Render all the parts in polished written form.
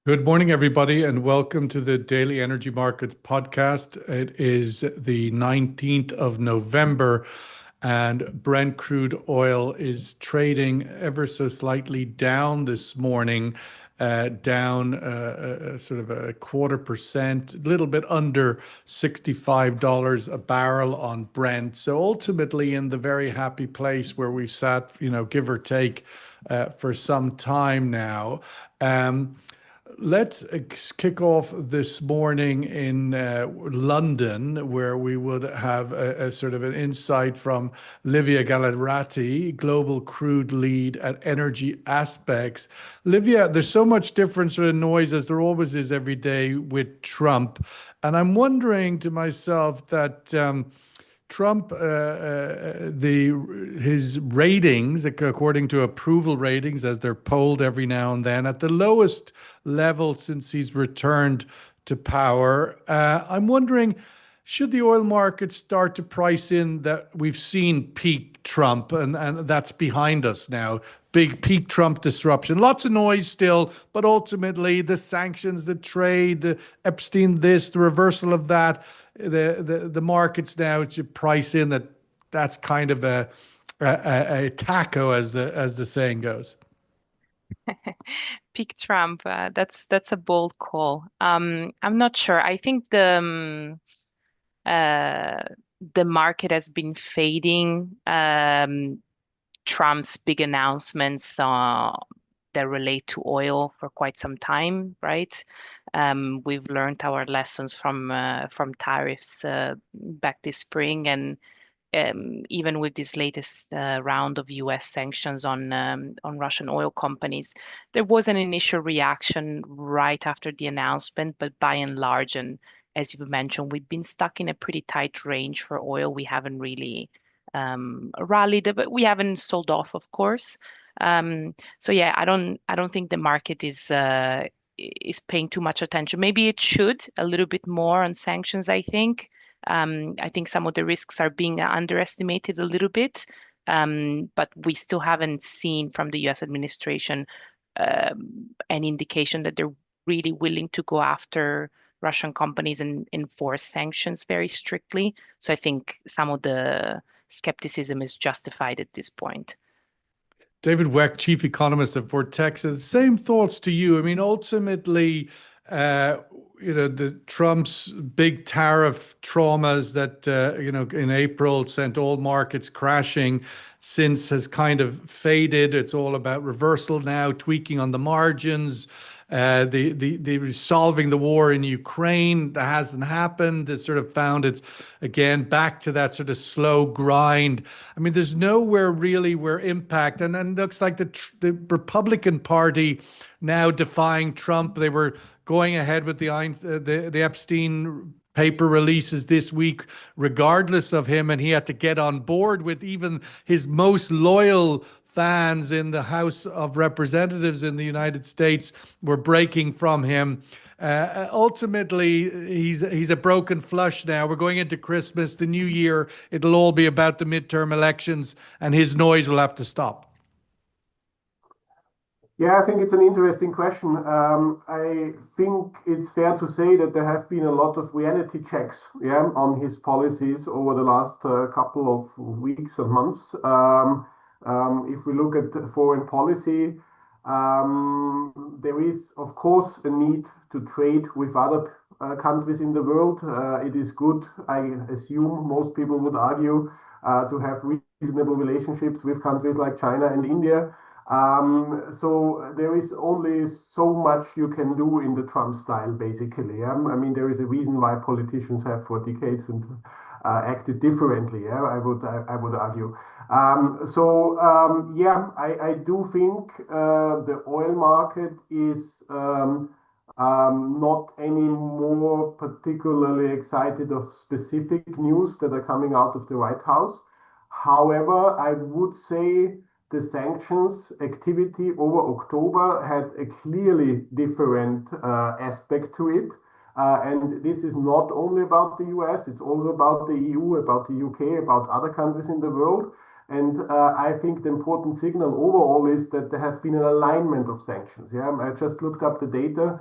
Good morning, everybody, and welcome to the Daily Energy Markets podcast. It is the 19th of November, and Brent crude oil is trading ever so slightly down this morning, down sort of a 0.25%, a little bit under $65 a barrel on Brent. So ultimately, in the very happy place where we've sat, give or take, for some time now. Let's kick off this morning in London, where we would have a sort of an insight from Livia Gallerati, Global Crude Lead at Energy Aspects. Livia, there's so much difference or noise as there always is every day with Trump. And I'm wondering to myself that Trump, his ratings, according to approval ratings, as they're polled every now and then, at the lowest level since he's returned to power. I'm wondering, should the oil market start to price in that we've seen peak Trump and that's behind us now? Big peak Trump disruption. Lots of noise still, but ultimately the sanctions, the trade, the Epstein this, the reversal of that, the markets now should price in that's kind of a taco, as the saying goes. Peak Trump. That's a bold call. I'm not sure. I think uh, the market has been fading Trump's big announcements that relate to oil for quite some time, right? We've learned our lessons from tariffs back this spring, and even with this latest round of U.S. sanctions on Russian oil companies, there was an initial reaction right after the announcement, but by and large, and as you mentioned, we've been stuck in a pretty tight range for oil. We haven't really rallied, but we haven't sold off, of course. So yeah, I don't think the market is paying too much attention. Maybe it should a little bit more on sanctions, I think. I think some of the risks are being underestimated a little bit, but we still haven't seen from the US administration any indication that they're really willing to go after Russian companies and enforce sanctions very strictly. So I think some of the skepticism is justified at this point. David Weck, chief economist at Vortex, same thoughts to you. I mean, ultimately, uh, the Trump's big tariff traumas that in April sent all markets crashing since has kind of faded. It's all about reversal now, tweaking on the margins. The resolving the war in Ukraine that hasn't happened. It's sort of found its again back to that sort of slow grind. I mean, there's nowhere really where impact, and then looks like the Republican Party now defying Trump. They were going ahead with the Epstein paper releases this week, regardless of him, and he had to get on board with even his most loyal fans in the House of Representatives in the United States were breaking from him. Ultimately, he's a broken flush now. We're going into Christmas, the new year. It'll all be about the midterm elections, and his noise will have to stop. Yeah, I think it's an interesting question. I think it's fair to say that there have been a lot of reality checks, yeah, on his policies over the last couple of weeks and months. If we look at foreign policy, there is, of course, a need to trade with other countries in the world. It is good, I assume most people would argue, to have reasonable relationships with countries like China and India. So there is only so much you can do in the Trump style, basically. I mean, there is a reason why politicians have for decades and acted differently. Yeah, I would argue. Yeah, I do think the oil market is not any more particularly excited of specific news that are coming out of the White House. However, I would say the sanctions activity over October had a clearly different aspect to it. And this is not only about the US, it's also about the EU, about the UK, about other countries in the world. And I think the important signal overall is that there has been an alignment of sanctions. Yeah, I just looked up the data.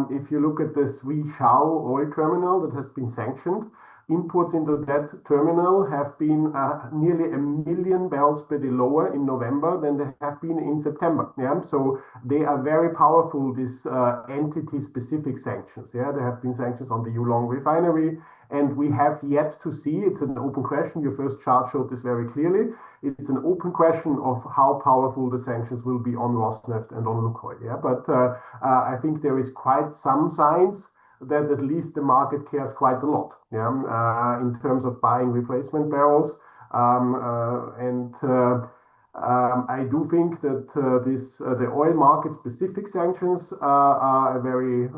If you look at the Zhuhai oil terminal that has been sanctioned, imports into that terminal have been nearly 1 million barrels per day lower in November than they have been in September. Yeah, so they are very powerful, these entity-specific sanctions. Yeah, there have been sanctions on the Yulong refinery, and we have yet to see, it's an open question, your first chart showed this very clearly, it's an open question of how powerful the sanctions will be on Rosneft and on Lukoil. Yeah, but I think there is quite some signs that at least the market cares quite a lot, yeah, in terms of buying replacement barrels. I do think that the oil market specific sanctions are a very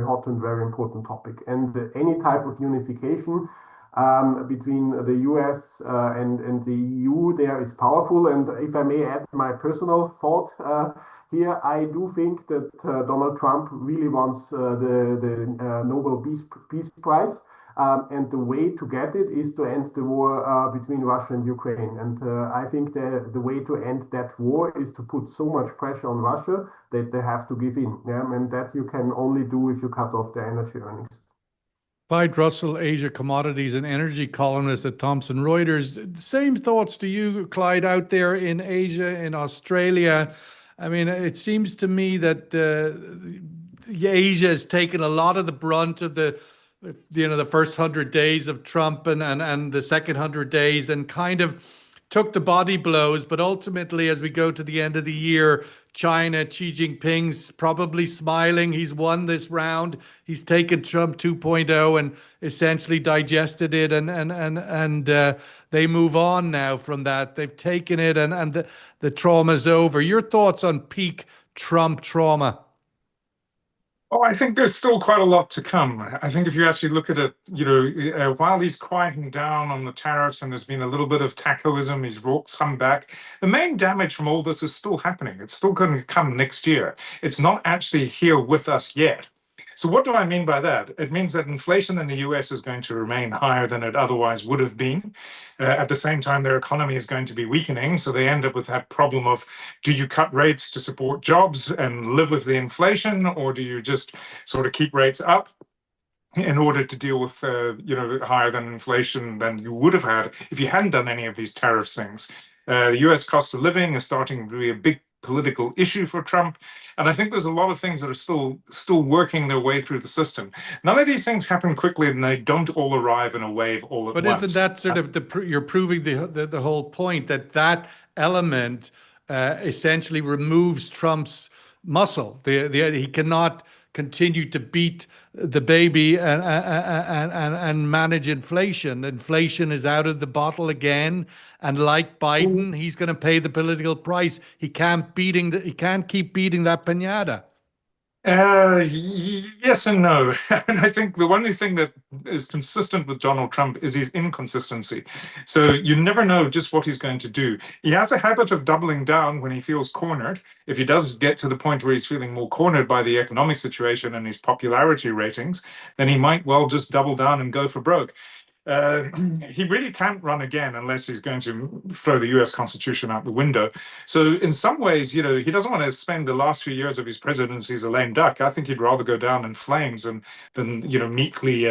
hot and very important topic. And any type of unification between the US and the EU there is powerful. And if I may add my personal thought here, I do think that Donald Trump really wants the Nobel Peace Prize. And the way to get it is to end the war between Russia and Ukraine. And I think the way to end that war is to put so much pressure on Russia that they have to give in. Yeah? And that you can only do if you cut off their energy earnings. Clyde Russell, Asia Commodities and Energy columnist at Thomson Reuters. Same thoughts to you, Clyde, out there in Asia, in Australia. I mean, it seems to me that Asia has taken a lot of the brunt of the first 100 days of Trump and the second 100 days and kind of took the body blows. But ultimately, as we go to the end of the year, China, Xi Jinping's probably smiling. He's won this round. He's taken Trump 2.0 and essentially digested it. And they move on now from that. They've taken it and the trauma's over. Your thoughts on peak Trump trauma? Oh, I think there's still quite a lot to come. I think if you actually look at it, while he's quieting down on the tariffs and there's been a little bit of tacoism, he's brought some back. The main damage from all this is still happening. It's still going to come next year. It's not actually here with us yet. So what do I mean by that? It means that inflation in the US is going to remain higher than it otherwise would have been. At the same time, their economy is going to be weakening. So they end up with that problem of, do you cut rates to support jobs and live with the inflation, or do you just sort of keep rates up in order to deal with higher than inflation than you would have had if you hadn't done any of these tariff things? The US cost of living is starting to be a big political issue for Trump. And I think there's a lot of things that are still working their way through the system. None of these things happen quickly, and they don't all arrive in a wave all at once. But isn't that sort of you're proving the whole point that element essentially removes Trump's muscle. He cannot continue to beat the baby and manage inflation. Inflation is out of the bottle again, and like Biden, he's going to pay the political price. He can't keep beating that piñata. Yes and no. And I think the only thing that is consistent with Donald Trump is his inconsistency. So you never know just what he's going to do. He has a habit of doubling down when he feels cornered. If he does get to the point where he's feeling more cornered by the economic situation and his popularity ratings, then he might well just double down and go for broke. He really can't run again unless he's going to throw the US Constitution out the window. So in some ways, he doesn't want to spend the last few years of his presidency as a lame duck. I think he'd rather go down in flames than meekly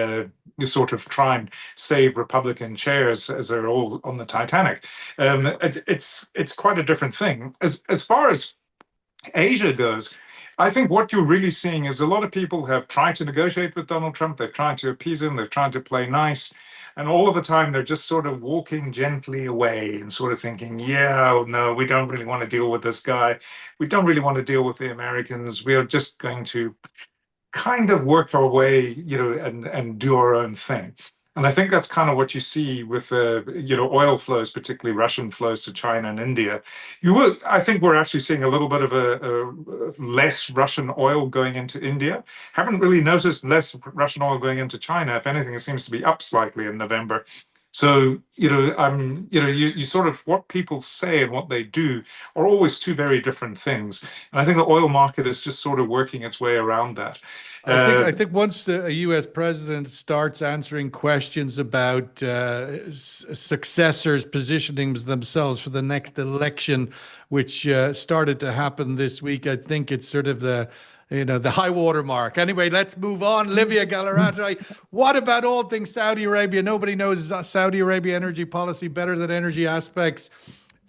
sort of try and save Republican chairs as they're all on the Titanic. It's quite a different thing. As far as Asia goes, I think what you're really seeing is a lot of people have tried to negotiate with Donald Trump. They've tried to appease him. They've tried to play nice. And all of the time, they're just sort of walking gently away and sort of thinking, yeah, no, we don't really want to deal with this guy. We don't really want to deal with the Americans. We are just going to kind of work our way, and do our own thing. And I think that's kind of what you see with oil flows, particularly Russian flows to China and India. I think we're actually seeing a little bit of a less Russian oil going into India. Haven't really noticed less Russian oil going into China. If anything, it seems to be up slightly in November. So, you sort of, what people say and what they do are always two very different things. And I think the oil market is just sort of working its way around that. I think once a U.S. president starts answering questions about successors positioning themselves for the next election, which started to happen this week, I think it's sort of the high water mark. Anyway, let's move on. Livia Gallerati, what about all things Saudi Arabia? Nobody knows Saudi Arabia energy policy better than Energy Aspects.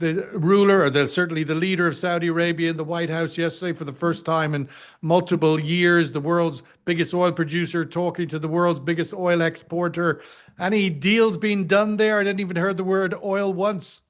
The ruler, or certainly the leader of Saudi Arabia in the White House yesterday for the first time in multiple years, the world's biggest oil producer talking to the world's biggest oil exporter. Any deals being done there? I didn't even hear the word oil once.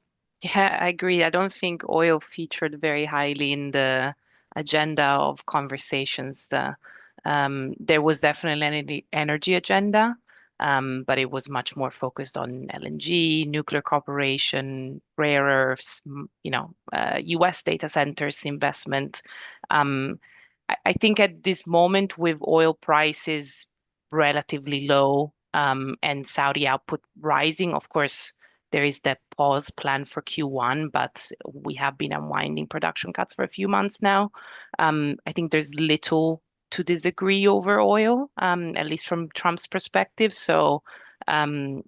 Yeah, I agree. I don't think oil featured very highly in the agenda of conversations. There was definitely an energy agenda, but it was much more focused on LNG, nuclear cooperation, rare earths, US data centers investment. I think at this moment, with oil prices relatively low and Saudi output rising, of course, there is that pause plan for Q1, but we have been unwinding production cuts for a few months now. I think there's little to disagree over oil, at least from Trump's perspective. So, yeah.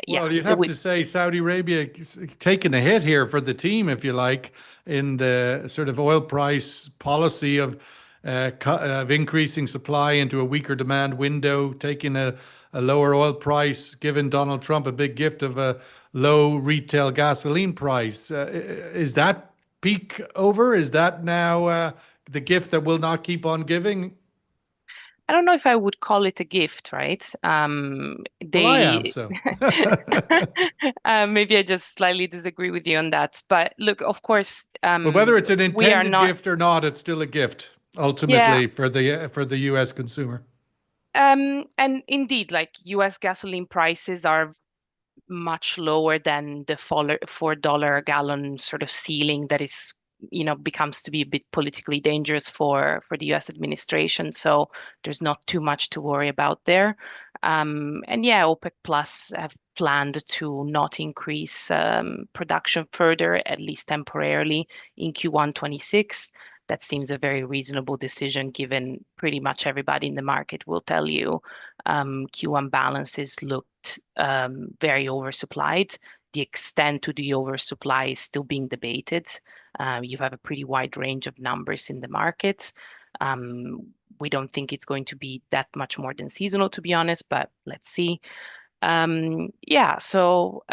Well, you'd have to say Saudi Arabia taking a hit here for the team, if you like, in the sort of oil price policy of increasing supply into a weaker demand window, taking a lower oil price, giving Donald Trump a big gift of a low retail gasoline price. Is that peak over? Is that now the gift that will not keep on giving? I don't know if I would call it a gift, right? Well, I am, so. Maybe I just slightly disagree with you on that. But look, of course, but whether it's an intended gift or not, it's still a gift ultimately for the U.S. consumer. And indeed, like U.S. gasoline prices are much lower than the $4 a gallon sort of ceiling that is, becomes to be a bit politically dangerous for the U.S. administration. So there's not too much to worry about there. And yeah, OPEC Plus have planned to not increase production further, at least temporarily, in Q1 26. That seems a very reasonable decision, given pretty much everybody in the market will tell you Q1 balances looked very oversupplied. The extent to the oversupply is still being debated. You have a pretty wide range of numbers in the market. We don't think it's going to be that much more than seasonal, to be honest, but let's see. So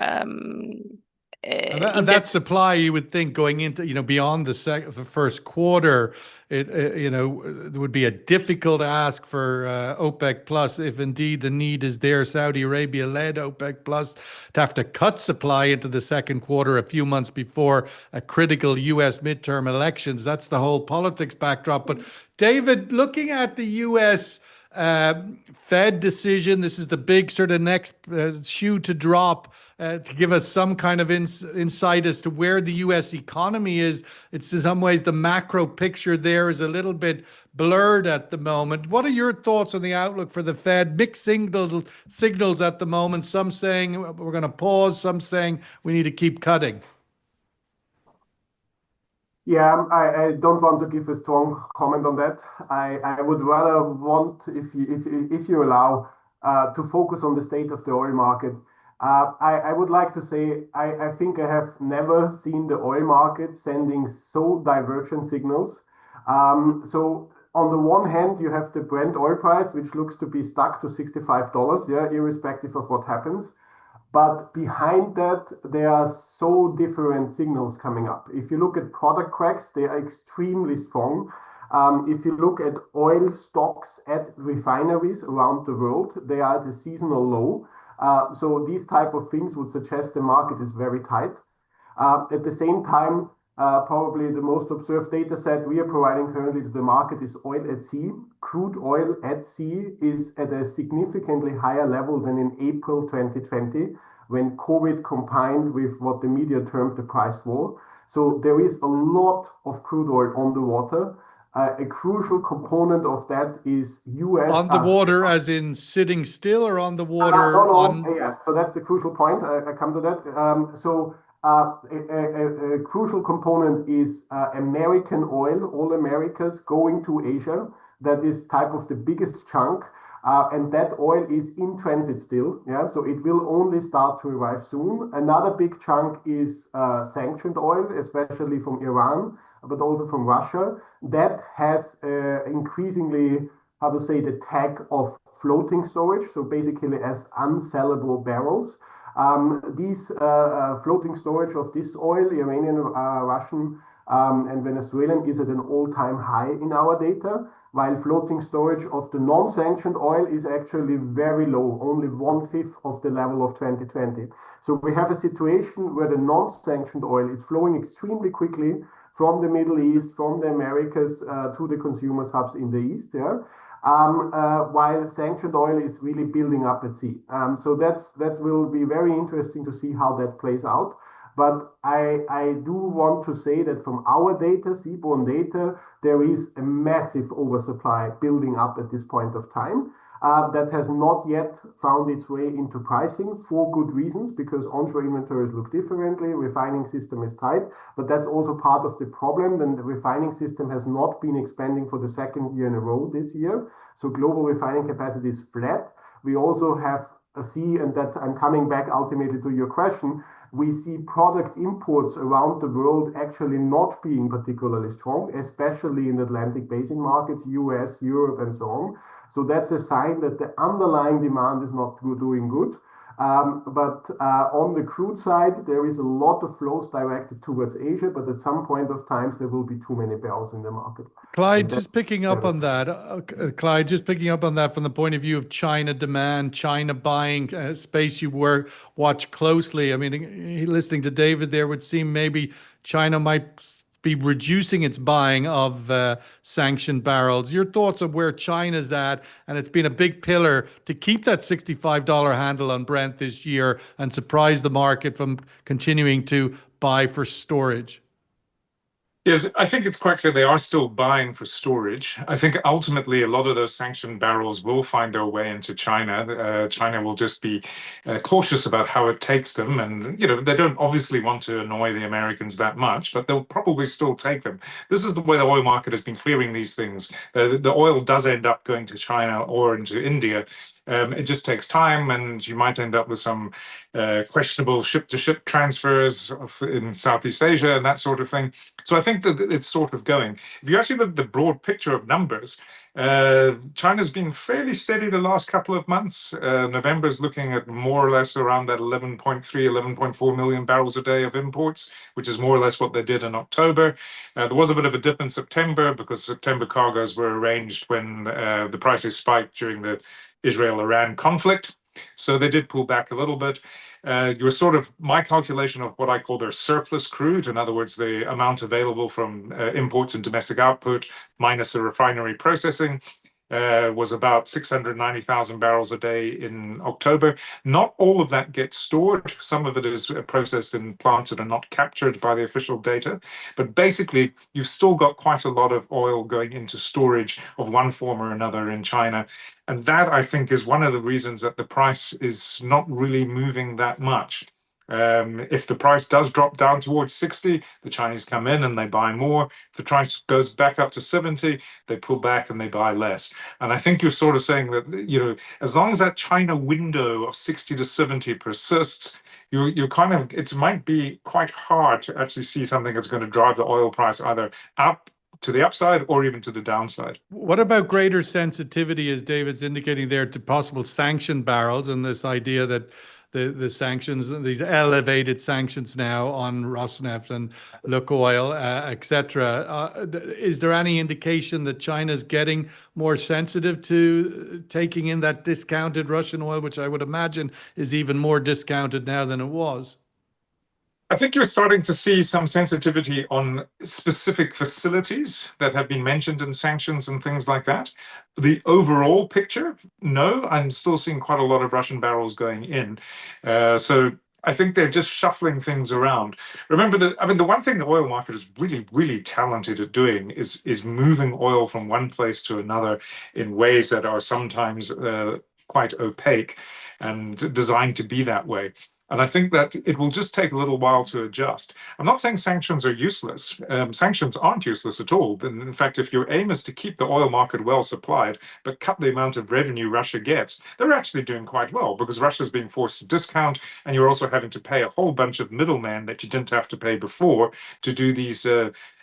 and that supply, you would think, going into beyond the first quarter, it would be a difficult ask for OPEC Plus, if indeed the need is there. Saudi Arabia led OPEC Plus to have to cut supply into the second quarter a few months before a critical U.S. midterm elections. That's the whole politics backdrop. But David, looking at the U.S. Fed decision, this is the big sort of next shoe to drop to give us some kind of insight as to where the U.S. economy is. It's in some ways the macro picture there is a little bit blurred at the moment. What are your thoughts on the outlook for the Fed? Mixed signals at the moment. Some saying we're going to pause, some saying we need to keep cutting. Yeah, I don't want to give a strong comment on that. I would rather want, if you allow, to focus on the state of the oil market. I would like to say I think I have never seen the oil market sending so divergent signals. So on the one hand, you have the Brent oil price, which looks to be stuck to $65, irrespective of what happens. But behind that, there are so different signals coming up. If you look at product cracks, they are extremely strong. If you look at oil stocks at refineries around the world, they are at a seasonal low. So these type of things would suggest the market is very tight. At the same time, probably the most observed data set we are providing currently to the market is oil at sea. Crude oil at sea is at a significantly higher level than in April 2020, when COVID combined with what the media termed the price war. So there is a lot of crude oil on the water. A crucial component of that is US. On the water, as in sitting still, or on the water? Yeah. So that's the crucial point. I come to that. A crucial component is American oil, all Americas going to Asia. That is type of the biggest chunk. And that oil is in transit still, yeah. So it will only start to arrive soon. Another big chunk is sanctioned oil, especially from Iran, but also from Russia. That has increasingly, how to say, the tag of floating storage. So basically as unsellable barrels. These floating storage of this oil, Iranian, Russian, and Venezuelan, is at an all-time high in our data, while floating storage of the non-sanctioned oil is actually very low, only 1/5 of the level of 2020. So we have a situation where the non-sanctioned oil is flowing extremely quickly from the Middle East, from the Americas to the consumers' hubs in the East, yeah? While sanctioned oil is really building up at sea. So that will be very interesting to see how that plays out. But I do want to say that from our data, seaborne data, there is a massive oversupply building up at this point of time. That has not yet found its way into pricing for good reasons, because onshore inventories look differently, refining system is tight, but that's also part of the problem. Then the refining system has not been expanding for the second year in a row this year. So global refining capacity is flat. We also have and that I'm coming back ultimately to your question, we see product imports around the world actually not being particularly strong, especially in the Atlantic Basin markets, US, Europe, and so on. So that's a sign that the underlying demand is not doing good. But on the crude side, there is a lot of flows directed towards Asia, but at some point of time, there will be too many barrels in the market. Clyde, just picking up on that, from the point of view of China demand, China buying, space you watch closely. I mean, listening to David there would seem maybe China might be reducing its buying of sanctioned barrels. Your thoughts on where China's at, and it's been a big pillar to keep that $65 handle on Brent this year and surprise the market from continuing to buy for storage. Yes, I think it's quite clear they are still buying for storage. I think ultimately a lot of those sanctioned barrels will find their way into China. China will just be cautious about how it takes them. And, you know, they don't obviously want to annoy the Americans that much, but they'll probably still take them. This is the way the oil market has been clearing these things. The oil does end up going to China or into India. It just takes time, and you might end up with some questionable ship-to-ship transfers in Southeast Asia and that sort of thing. So I think that it's sort of going. If you actually look at the broad picture of numbers, China's been fairly steady the last couple of months. November is looking at more or less around that 11.3, 11.4 million barrels a day of imports, which is more or less what they did in October. There was a bit of a dip in September because September cargoes were arranged when the prices spiked during the Israel-Iran conflict. So they did pull back a little bit. Your sort of my calculation of what I call their surplus crude, in other words, the amount available from imports and domestic output minus the refinery processing, was about 690,000 barrels a day in October. Not all of that gets stored. Some of it is processed in plants that are not captured by the official data. But basically, you've still got quite a lot of oil going into storage of one form or another in China. And that, I think, is one of the reasons that the price is not really moving that much. If the price does drop down towards 60, the Chinese come in and they buy more. If the price goes back up to 70, they pull back and they buy less. And I think you're sort of saying that, you know, as long as that China window of 60 to 70 persists, you're kind of, it might be quite hard to actually see something that's going to drive the oil price either up to the upside or even to the downside. What about greater sensitivity, as David's indicating there, to possible sanctioned barrels, and this idea that the sanctions, these elevated sanctions now on Rosneft and Lukoil, etc. Is there any indication that China's getting more sensitive to taking in that discounted Russian oil, which I would imagine is even more discounted now than it was? I think you're starting to see some sensitivity on specific facilities that have been mentioned in sanctions and things like that. The overall picture, no, I'm still seeing quite a lot of Russian barrels going in. So I think they're just shuffling things around. Remember that, I mean, the one thing the oil market is really, really talented at doing is moving oil from one place to another in ways that are sometimes quite opaque and designed to be that way. And I think that it will just take a little while to adjust. I'm not saying sanctions are useless. Sanctions aren't useless at all. In fact, if your aim is to keep the oil market well supplied, but cut the amount of revenue Russia gets, they're actually doing quite well because Russia's being forced to discount, and you're also having to pay a whole bunch of middlemen that you didn't have to pay before to do these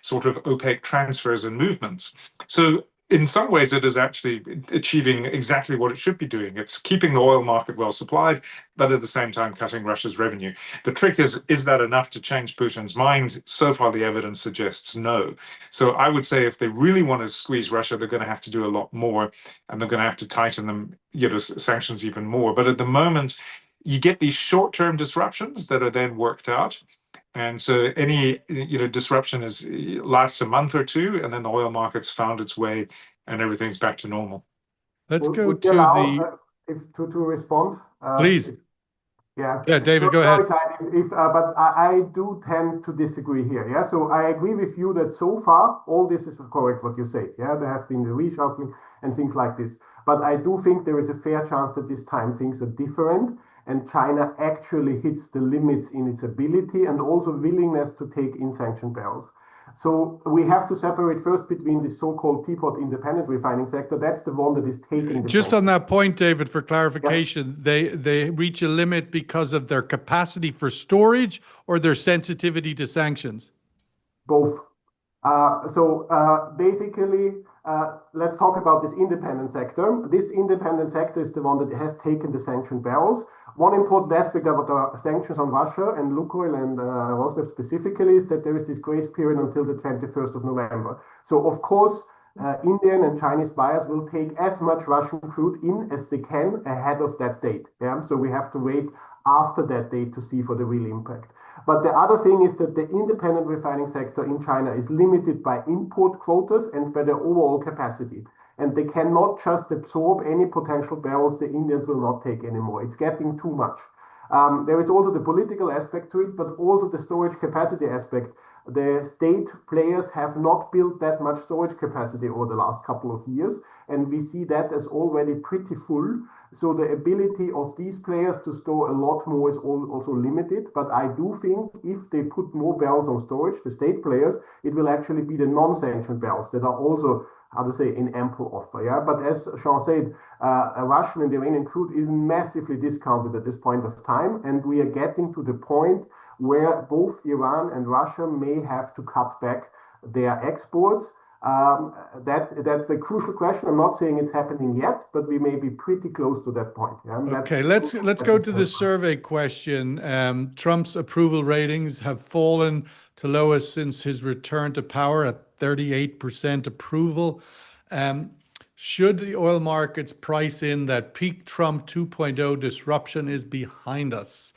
sort of opaque transfers and movements. So in some ways, it is actually achieving exactly what it should be doing. It's keeping the oil market well supplied, but at the same time cutting Russia's revenue. The trick is that enough to change Putin's mind? So far, the evidence suggests no. So I would say if they really want to squeeze Russia, they're going to have to do a lot more, and they're going to have to tighten them, sanctions even more. But at the moment, you get these short-term disruptions that are then worked out. And so any disruption lasts a month or two, and then the oil market's found its way, and everything's back to normal. Let's go Would to you allow, to respond. Please. Yeah, David, so, go ahead. sorry, but I do tend to disagree here. Yeah, so I agree with you that so far all this is correct what you say. Yeah, there have been the reshuffling and things like this, but I do think there is a fair chance that this time things are different, and China actually hits the limits in its ability and also willingness to take in sanctioned barrels. So we have to separate first between the so-called teapot independent refining sector. That's the one that is taking the Just on that point, David, for clarification, yeah. they reach a limit because of their capacity for storage or their sensitivity to sanctions? Both. Basically, let's talk about this independent sector. This independent sector is the one that has taken the sanctioned barrels. One important aspect about the sanctions on Russia and Lukoil and Rosneft specifically is that there is this grace period until the 21st of November. So, of course, Indian and Chinese buyers will take as much Russian crude in as they can ahead of that date. Yeah? So we have to wait after that date to see for the real impact. But the other thing is that the independent refining sector in China is limited by import quotas and by their overall capacity. And they cannot just absorb any potential barrels the Indians will not take anymore. It's getting too much. There is also the political aspect to it, but also the storage capacity aspect. The state players have not built that much storage capacity over the last couple of years, and we see that as already pretty full. So the ability of these players to store a lot more is also limited. But I do think if they put more barrels on storage, the state players, it will actually be the non-sanctioned barrels that are also, how to say, in ample offer. Yeah, but as Sean said, Russian and Iranian crude is massively discounted at this point of time, and we are getting to the point where both Iran and Russia may have to cut back their exports. That's the crucial question. I'm not saying it's happening yet, but we may be pretty close to that point. Yeah? Okay, let's go to the survey question. Trump's approval ratings have fallen to lowest since his return to power at 38% approval. Should the oil markets price in that peak Trump 2.0 disruption is behind us?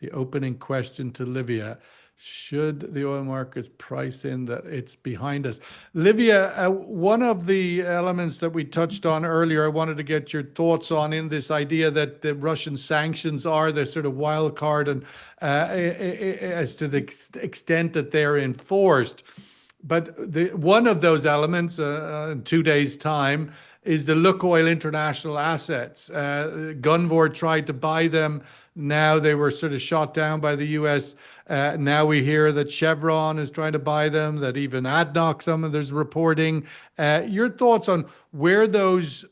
The opening question to Livia. Should the oil markets price in that it's behind us? Livia, one of the elements that we touched on earlier, I wanted to get your thoughts on in this idea that the Russian sanctions are the sort of wild card and as to the extent that they're enforced. But one of those elements in 2 days' time is the Lukoil international assets. Gunvor tried to buy them. Now they were sort of shot down by the US. Now we hear that Chevron is trying to buy them, that even ADNOC, some of there's reporting. Your thoughts on where those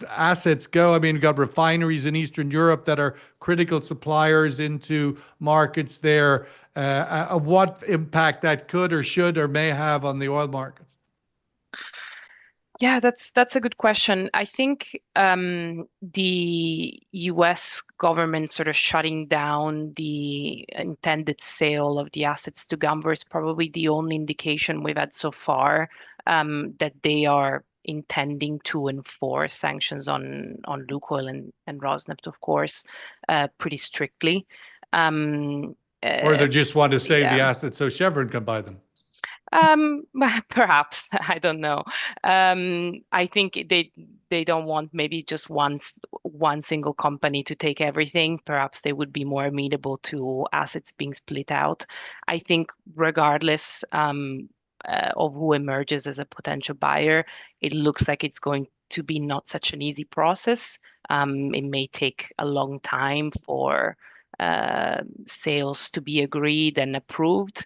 assets go? I mean, we've got refineries in Eastern Europe that are critical suppliers into markets there. What impact that could or should or may have on the oil markets? Yeah, that's a good question. I think the US government sort of shutting down the intended sale of the assets to Gunvor is probably the only indication we've had so far that they are intending to enforce sanctions on Lukoil and Rosneft, of course, pretty strictly. Or they just want to save the assets so Chevron can buy them. Perhaps, I don't know. I think they don't want maybe just one single company to take everything. Perhaps they would be more amenable to assets being split out. I think regardless of who emerges as a potential buyer, it looks like it's going to be not such an easy process. It may take a long time for sales to be agreed and approved.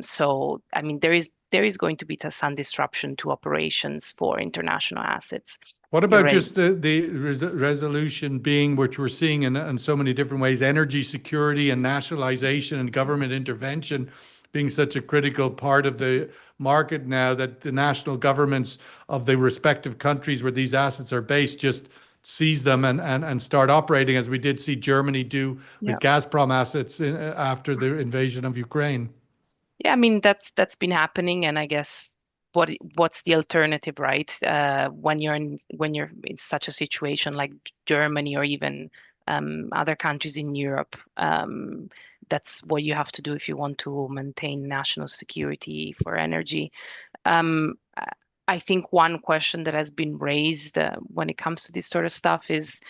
So, I mean, there is going to be some disruption to operations for international assets. What about just the resolution being, which we're seeing in so many different ways, energy security and nationalization and government intervention being such a critical part of the market now, that the national governments of the respective countries where these assets are based just seize them and start operating, as we did see Germany do with Gazprom assets after the invasion of Ukraine. Yeah, I mean, that's been happening, and I guess what's the alternative, right? When you're in such a situation like Germany or even other countries in Europe, that's what you have to do if you want to maintain national security for energy. I think one question that has been raised when it comes to this sort of stuff is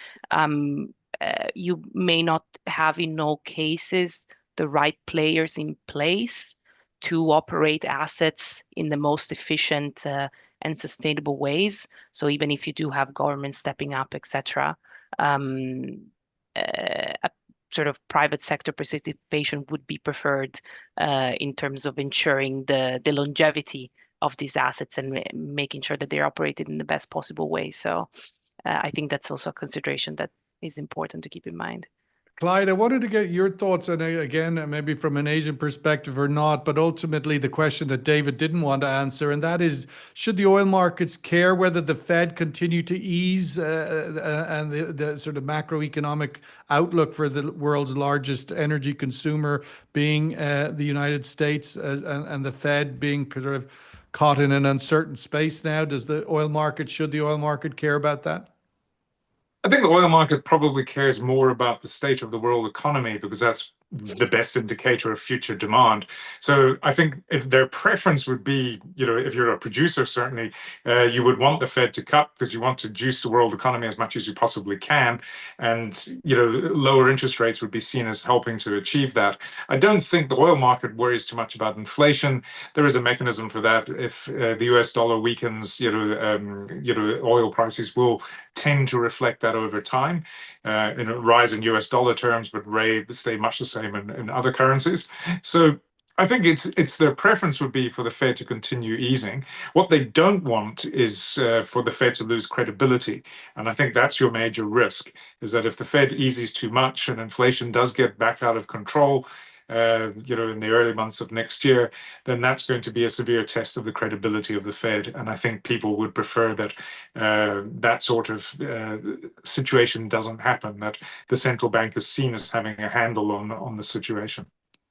you may not have in all cases the right players in place to operate assets in the most efficient and sustainable ways. So even if you do have government stepping up, etc., a sort of private sector participation would be preferred in terms of ensuring the longevity of these assets and making sure that they're operated in the best possible way. So I think that's also a consideration that is important to keep in mind. Clyde, I wanted to get your thoughts on, again, maybe from an Asian perspective or not, but ultimately the question that David didn't want to answer, and that is, should the oil markets care whether the Fed continue to ease and the sort of macroeconomic outlook for the world's largest energy consumer being the United States and the Fed being sort of caught in an uncertain space now? Should the oil market care about that? I think the oil market probably cares more about the state of the world economy, because that's the best indicator of future demand. So I think if their preference would be, if you're a producer, certainly you would want the Fed to cut because you want to juice the world economy as much as you possibly can. And, lower interest rates would be seen as helping to achieve that. I don't think the oil market worries too much about inflation. There is a mechanism for that. If the US dollar weakens, oil prices will tend to reflect that over time in a rise in US dollar terms, but stay much the same in other currencies. So I think it's their preference would be for the Fed to continue easing. What they don't want is for the Fed to lose credibility. And I think that's your major risk, is that if the Fed eases too much and inflation does get back out of control, in the early months of next year, then that's going to be a severe test of the credibility of the Fed. And I think people would prefer that that sort of situation doesn't happen, that the central bank is seen as having a handle on the situation.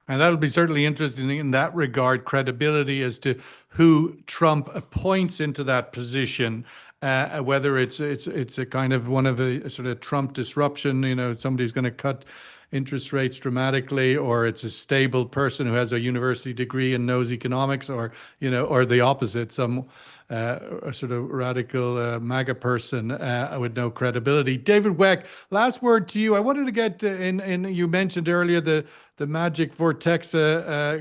And that'll be certainly interesting in that regard, credibility as to who Trump appoints into that position, whether it's a kind of one of a sort of Trump disruption, somebody's going to cut interest rates dramatically, or it's a stable person who has a university degree and knows economics, or the opposite, some sort of radical MAGA person with no credibility. David Weck, last word to you. I wanted to get in you mentioned earlier the magic vortex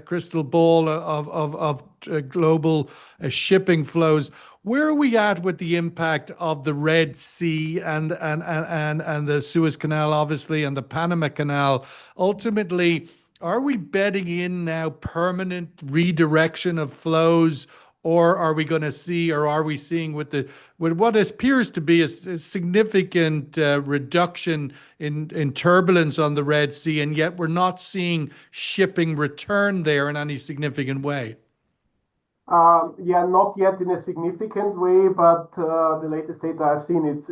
crystal ball of global shipping flows. Where are we at with the impact of the Red Sea and the Suez Canal, obviously, and the Panama Canal? Ultimately, are we betting in now permanent redirection of flows, or are we going to see, or are we seeing with what appears to be a significant reduction in turbulence on the Red Sea, and yet we're not seeing shipping return there in any significant way? Not yet in a significant way, but the latest data I've seen, it's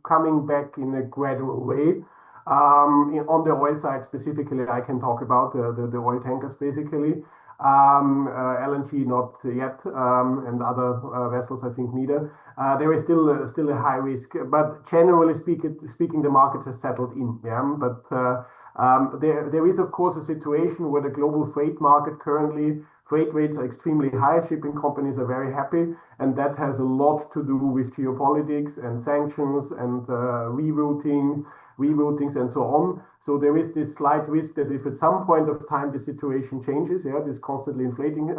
coming back in a gradual way. On the oil side specifically, I can talk about the oil tankers basically. LNG not yet, and other vessels I think neither. There is still a high risk, but generally speaking, the market has settled in. Yeah, but There is, of course, a situation where the global freight market currently, freight rates are extremely high. Shipping companies are very happy, and that has a lot to do with geopolitics and sanctions and reroutings and so on. So there is this slight risk that if at some point of time the situation changes, this constantly inflating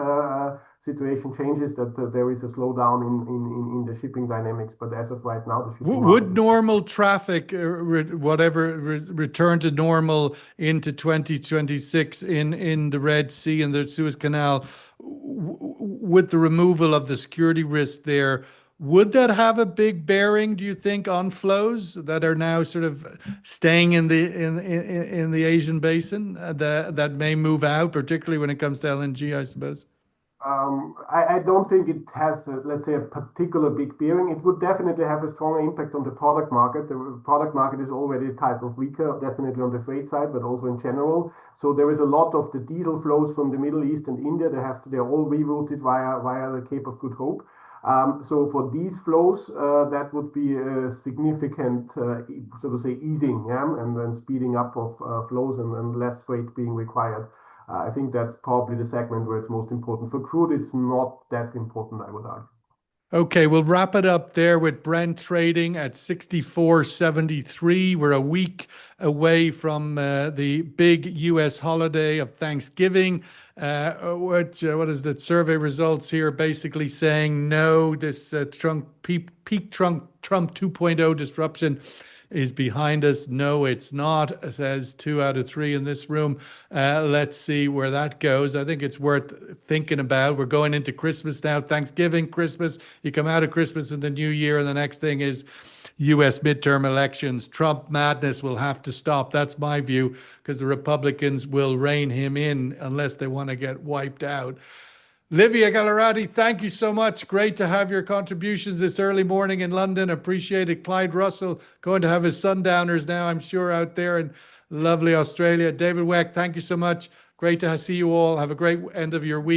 situation changes, that there is a slowdown in the shipping dynamics. But as of right now, the shipping would normal traffic, return to normal into 2026 in the Red Sea and the Suez Canal, with the removal of the security risk there? Would that have a big bearing, do you think, on flows that are now sort of staying in the Asian basin that may move out, particularly when it comes to LNG, I suppose? I don't think it has, let's say, a particular big bearing. It would definitely have a stronger impact on the product market. The product market is already a type of weaker, definitely on the freight side, but also in general. So there is a lot of the diesel flows from the Middle East and India. They're all rerouted via the Cape of Good Hope. So for these flows, that would be a significant, so to say, easing, and then speeding up of flows and less freight being required. I think that's probably the segment where it's most important. For crude, it's not that important, I would argue. Okay, we'll wrap it up there with Brent trading at 64.73. We're a week away from the big US holiday of Thanksgiving. What is the survey results here basically saying? No, this peak Trump 2.0 disruption is behind us. No, it's not, says 2 out of 3 in this room. Let's see where that goes. I think it's worth thinking about. We're going into Christmas now, Thanksgiving, Christmas. You come out of Christmas and the new year, and the next thing is US midterm elections. Trump madness will have to stop. That's my view, because the Republicans will rein him in unless they want to get wiped out. Livia Gallerati, thank you so much. Great to have your contributions this early morning in London. Appreciate it. Clyde Russell going to have his sundowners now, I'm sure, out there in lovely Australia. David Weck, thank you so much. Great to see you all. Have a great end of your week.